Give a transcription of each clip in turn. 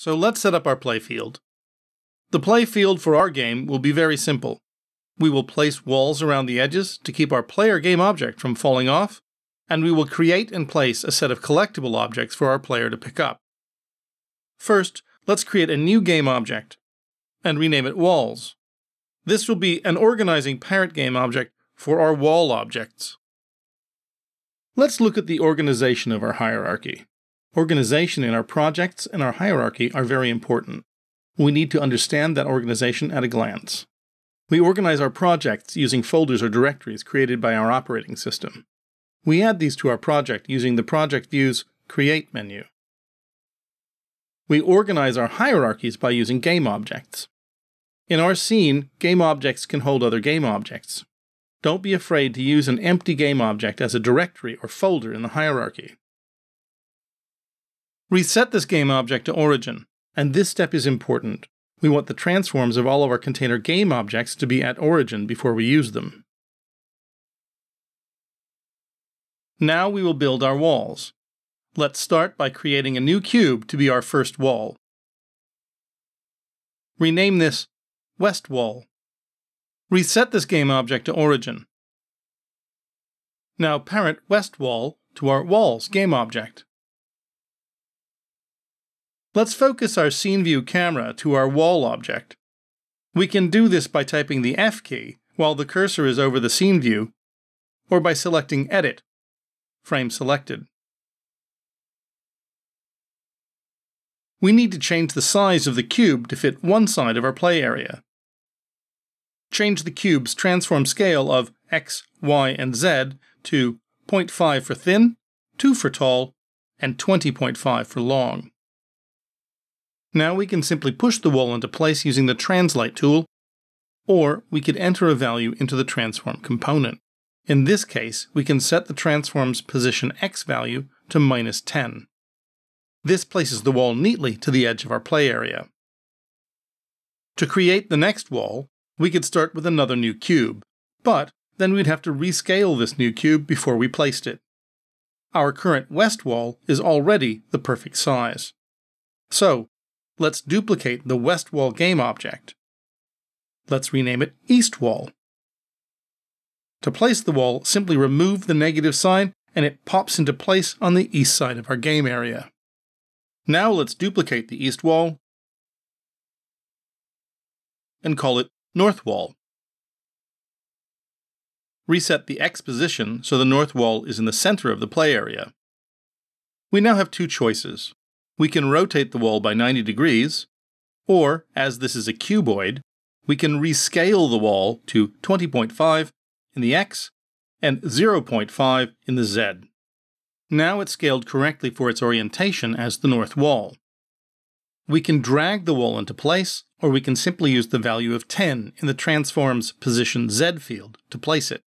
So let's set up our playfield. The playfield for our game will be very simple. We will place walls around the edges to keep our player game object from falling off, and we will create and place a set of collectible objects for our player to pick up. First, let's create a new game object and rename it Walls. This will be an organizing parent game object for our wall objects. Let's look at the organization of our hierarchy. Organization in our projects and our hierarchy are very important. We need to understand that organization at a glance. We organize our projects using folders or directories created by our operating system. We add these to our project using the Project View's Create menu. We organize our hierarchies by using game objects. In our scene, game objects can hold other game objects. Don't be afraid to use an empty game object as a directory or folder in the hierarchy. Reset this game object to origin, and this step is important. We want the transforms of all of our container game objects to be at origin before we use them. Now we will build our walls. Let's start by creating a new cube to be our first wall. Rename this West Wall. Reset this game object to origin. Now parent West Wall to our Walls game object. Let's focus our Scene View camera to our wall object. We can do this by typing the F key while the cursor is over the scene view, or by selecting Edit, Frame Selected. We need to change the size of the cube to fit one side of our play area. Change the cube's transform scale of X, Y, and Z to 0.5 for thin, 2 for tall, and 20.5 for long. Now we can simply push the wall into place using the Translate tool, or we could enter a value into the transform component. In this case, we can set the transform's position X value to -10. This places the wall neatly to the edge of our play area. To create the next wall, we could start with another new cube, but then we'd have to rescale this new cube before we placed it. Our current west wall is already the perfect size. So, let's duplicate the west wall game object. Let's rename it East Wall. To place the wall, simply remove the negative sign and it pops into place on the east side of our game area. Now let's duplicate the east wall and call it North Wall. Reset the X position so the north wall is in the center of the play area. We now have two choices. We can rotate the wall by 90 degrees, or, as this is a cuboid, we can rescale the wall to 20.5 in the X and 0.5 in the Z. Now it's scaled correctly for its orientation as the north wall. We can drag the wall into place, or we can simply use the value of 10 in the transform's position Z field to place it.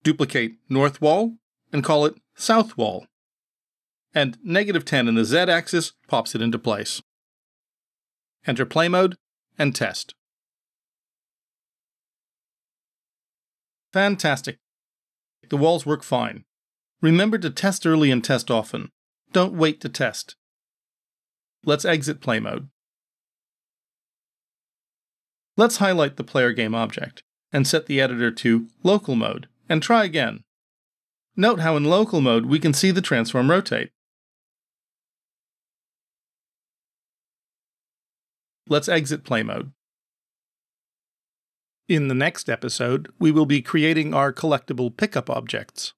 Duplicate north wall and call it South Wall. And -10 in the Z-axis pops it into place. Enter play mode and test. Fantastic. The walls work fine. Remember to test early and test often. Don't wait to test. Let's exit play mode. Let's highlight the player game object and set the editor to local mode and try again. Note how in local mode we can see the transform rotate. Let's exit play mode. In the next episode, we will be creating our collectible pickup objects.